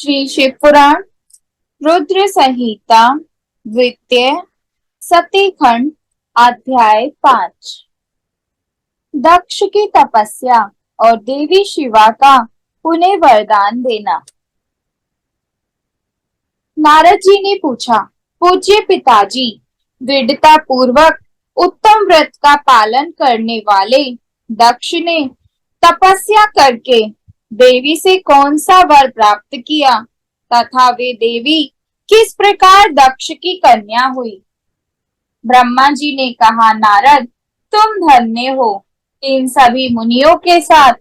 श्री शिव पुराण रुद्र संहिता द्वितीय सती खंड अध्याय 5। दक्ष की तपस्या और देवी शिवा का पुनः वरदान देना। नारद जी ने पूछा, पूज्य पिताजी, दृढ़ता पूर्वक उत्तम व्रत का पालन करने वाले दक्ष ने तपस्या करके देवी से कौन सा वर प्राप्त किया तथा वे देवी किस प्रकार दक्ष की कन्या हुई। ब्रह्मा जी ने कहा, नारद, तुम धन्य हो। इन सभी मुनियों के साथ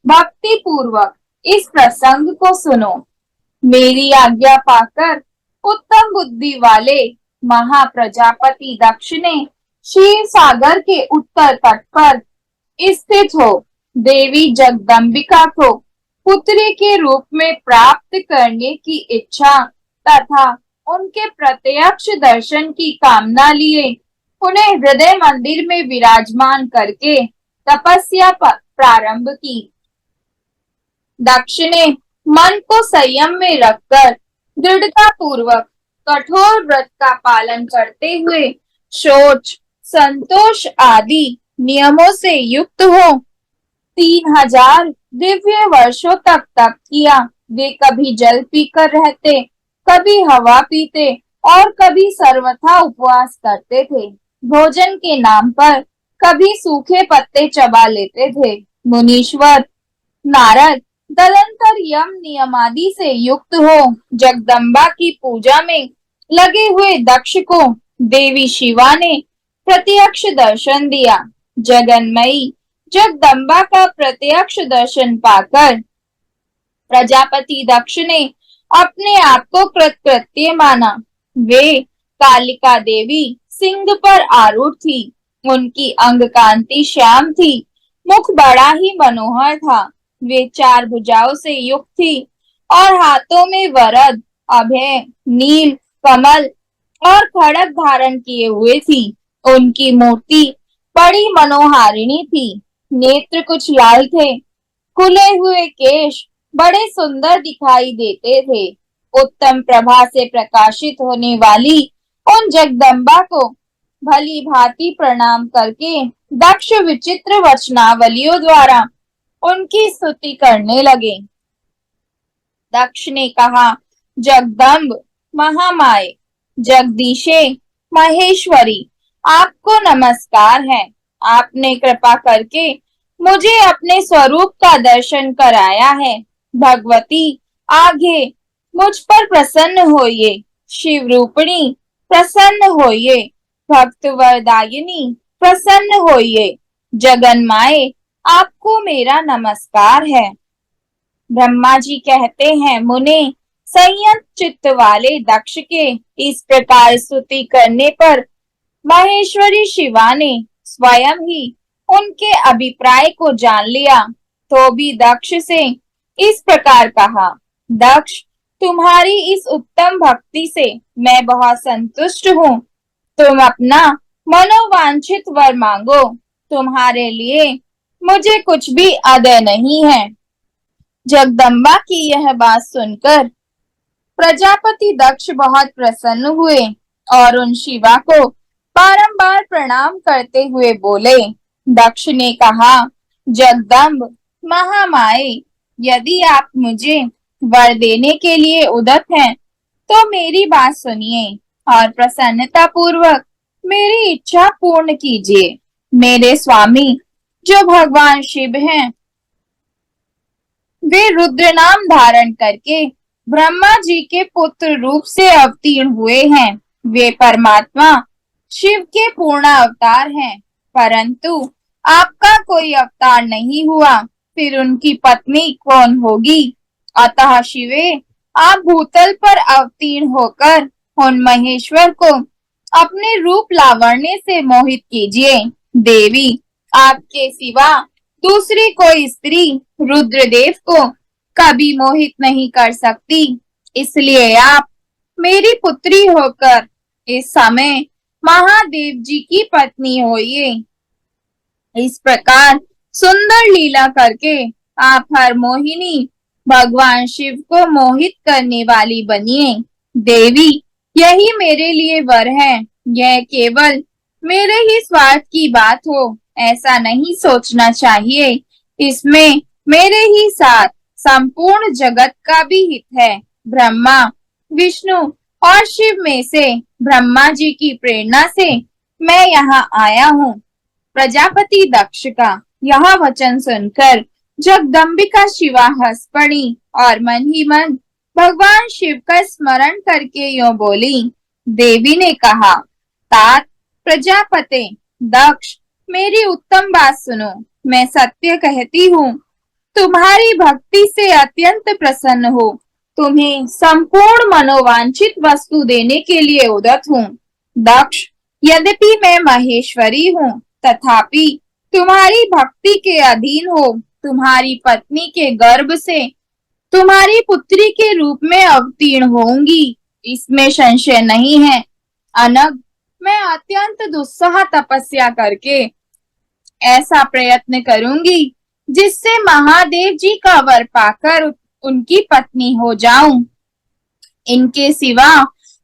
भक्ति पूर्वक इस प्रसंग को सुनो। मेरी आज्ञा पाकर उत्तम बुद्धि वाले महाप्रजापति दक्ष ने क्षीर सागर के उत्तर तट पर स्थित हो देवी जगदम्बिका को पुत्री के रूप में प्राप्त करने की इच्छा तथा उनके प्रत्यक्ष दर्शन की कामना लिए उन्हें हृदय मंदिर में विराजमान करके तपस्या प्रारंभ की। दक्ष ने मन को संयम में रखकर दृढ़ता पूर्वक कठोर व्रत का पालन करते हुए शौच, संतोष आदि नियमों से युक्त हो 3000 दिव्य वर्षों तक तप किया। वे कभी जल पीकर रहते, कभी हवा पीते और कभी सर्वथा उपवास करते थे। भोजन के नाम पर कभी सूखे पत्ते चबा लेते थे। मुनीश्वर नारद तदंतर यम नियमादि से युक्त हो जगदम्बा की पूजा में लगे हुए दक्ष को देवी शिवा ने प्रत्यक्ष दर्शन दिया। जगन्मयी जगदम्बा का प्रत्यक्ष दर्शन पाकर प्रजापति दक्ष ने अपने आप को कृतकृत्य माना। वे कालिका देवी सिंह पर आरूढ़ थी। उनकी अंग कांति श्याम थी, मुख बड़ा ही मनोहर था। वे 4 भुजाओं से युक्त थी और हाथों में वरद, अभय, नील, कमल और खड़ग धारण किए हुए थी। उनकी मूर्ति बड़ी मनोहारिणी थी। नेत्र कुछ लाल थे, खुले हुए केश बड़े सुंदर दिखाई देते थे। उत्तम प्रभा से प्रकाशित होने वाली उन जगदम्बा को भली भांति प्रणाम करके दक्ष विचित्र वचनावलियों द्वारा उनकी स्तुति करने लगे। दक्ष ने कहा, जगदम्ब महामाए, जगदीशे, महेश्वरी, आपको नमस्कार है। आपने कृपा करके मुझे अपने स्वरूप का दर्शन कराया है। भगवती आगे मुझ पर प्रसन्न होइए। शिव रूपिणी प्रसन्न होइए। भक्त वरदायिनी प्रसन्न होइए। जगन्माए आपको मेरा नमस्कार है। ब्रह्मा जी कहते हैं, मुने, संयत चित्त वाले दक्ष के इस प्रकार स्तुति करने पर महेश्वरी शिवा ने स्वयं ही उनके अभिप्राय को जान लिया तो भी दक्ष से इस प्रकार कहा, दक्ष, तुम्हारी इस उत्तम भक्ति से मैं बहुत संतुष्ट हूँ। तुम अपना मनोवांछित वर मांगो। तुम्हारे लिए मुझे कुछ भी अदय नहीं है। जगदम्बा की यह बात सुनकर प्रजापति दक्ष बहुत प्रसन्न हुए और उन शिवा को बारंबार प्रणाम करते हुए बोले। दक्ष ने कहा, जगदम्ब महामाए, यदि आप मुझे वर देने के लिए उद्यत हैं तो मेरी बात सुनिए और प्रसन्नता पूर्वक मेरी इच्छा पूर्ण कीजिए। मेरे स्वामी जो भगवान शिव हैं, वे रुद्र नाम धारण करके ब्रह्मा जी के पुत्र रूप से अवतीर्ण हुए हैं। वे परमात्मा शिव के पूर्ण अवतार हैं, परंतु आपका कोई अवतार नहीं हुआ, फिर उनकी पत्नी कौन होगी। अतः शिवे, आप भूतल पर अवतीर्ण होकर उन महेश्वर को अपने रूप लावण्य से मोहित कीजिए। देवी, आपके सिवा दूसरी कोई स्त्री रुद्रदेव को कभी मोहित नहीं कर सकती, इसलिए आप मेरी पुत्री होकर इस समय महादेव जी की पत्नी होइए। इस प्रकार सुंदर लीला करके आप हर मोहिनी भगवान शिव को मोहित करने वाली बनिए। देवी, यही मेरे लिए वर है। यह केवल मेरे ही स्वार्थ की बात हो, ऐसा नहीं सोचना चाहिए। इसमें मेरे ही साथ संपूर्ण जगत का भी हित है। ब्रह्मा, विष्णु और शिव में से ब्रह्मा जी की प्रेरणा से मैं यहाँ आया हूँ। प्रजापति दक्ष का यह वचन सुनकर जगदम्बिका शिवा हंस पड़ी और मन ही मन भगवान शिव का स्मरण करके यूं बोली। देवी ने कहा, तात प्रजापते दक्ष, मेरी उत्तम बात सुनो। मैं सत्य कहती हूँ, तुम्हारी भक्ति से अत्यंत प्रसन्न हो। तुम्हें संपूर्ण मनोवांछित वस्तु देने के लिए उद्यत हूँ। दक्ष, यद्यपि मैं महेश्वरी हूँ, तथापि तुम्हारी भक्ति के अधीन हो तुम्हारी पत्नी के गर्भ से तुम्हारी पुत्री के रूप में अवतीर्ण होंगी, इसमें संशय नहीं है। अनग, मैं अत्यंत दुस्सह तपस्या करके ऐसा प्रयत्न करूंगी जिससे महादेव जी का वर पाकर उनकी पत्नी हो जाऊं। इनके सिवा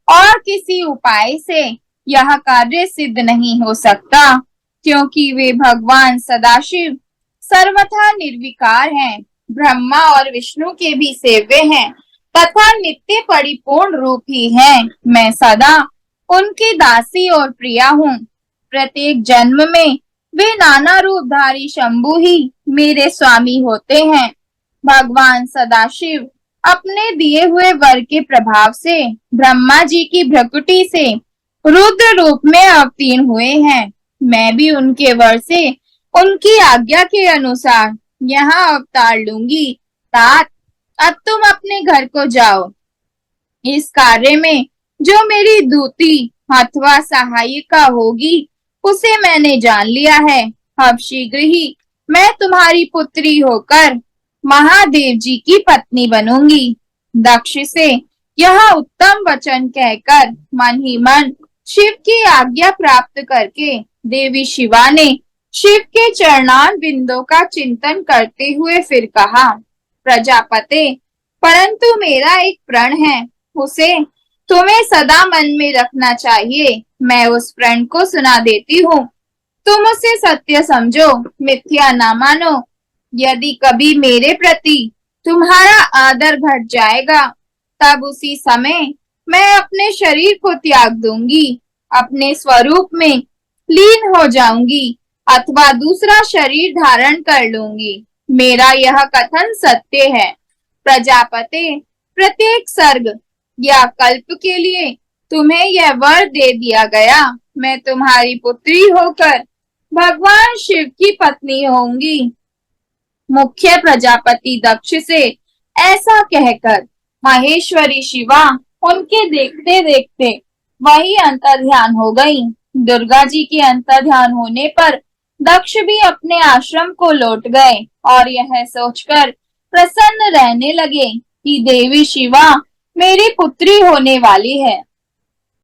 और किसी उपाय से यह कार्य सिद्ध नहीं हो सकता, क्योंकि वे भगवान सदाशिव सर्वथा निर्विकार हैं, ब्रह्मा और विष्णु के भी सेव्य हैं तथा नित्य परिपूर्ण रूप ही हैं। मैं सदा उनकी दासी और प्रिया हूँ। प्रत्येक जन्म में वे नाना रूपधारी शंभु ही मेरे स्वामी होते हैं। भगवान सदाशिव अपने दिए हुए वर के प्रभाव से ब्रह्मा जी की भ्रकुटी से रुद्र रूप में अवतीर्ण हुए हैं। मैं भी उनके वर से उनकी आज्ञा के अनुसार यहाँ अवतार लूंगी। तात, अब तुम अपने घर को जाओ। इस कार्य में जो मेरी दूती अथवा सहायिका होगी उसे मैंने जान लिया है। अब शीघ्र ही मैं तुम्हारी पुत्री होकर महादेव जी की पत्नी बनूंगी। दक्ष से यह उत्तम वचन कहकर मन ही मन शिव की आज्ञा प्राप्त करके देवी शिवा ने शिव के चरणार बिंदों का चिंतन करते हुए फिर कहा, प्रजापते, परंतु मेरा एक प्रण है, उसे तुम्हें सदा मन में रखना चाहिए। मैं उस प्रण को सुना देती हूँ, तुम उसे सत्य समझो, मिथ्या ना मानो। यदि कभी मेरे प्रति तुम्हारा आदर घट जाएगा, तब उसी समय मैं अपने शरीर को त्याग दूंगी, अपने स्वरूप में लीन हो जाऊंगी अथवा दूसरा शरीर धारण कर लूंगी। मेरा यह कथन सत्य है। प्रजापते, प्रत्येक सर्ग या कल्प के लिए तुम्हें यह वर दे दिया गया। मैं तुम्हारी पुत्री होकर भगवान शिव की पत्नी होंगी। मुख्य प्रजापति दक्ष से ऐसा कहकर महेश्वरी शिवा उनके देखते देखते वही अंतर्ध्यान हो गई। दुर्गा जी के अंतर्ध्यान होने पर दक्ष भी अपने आश्रम को लौट गए और यह सोचकर प्रसन्न रहने लगे कि देवी शिवा मेरी पुत्री होने वाली है।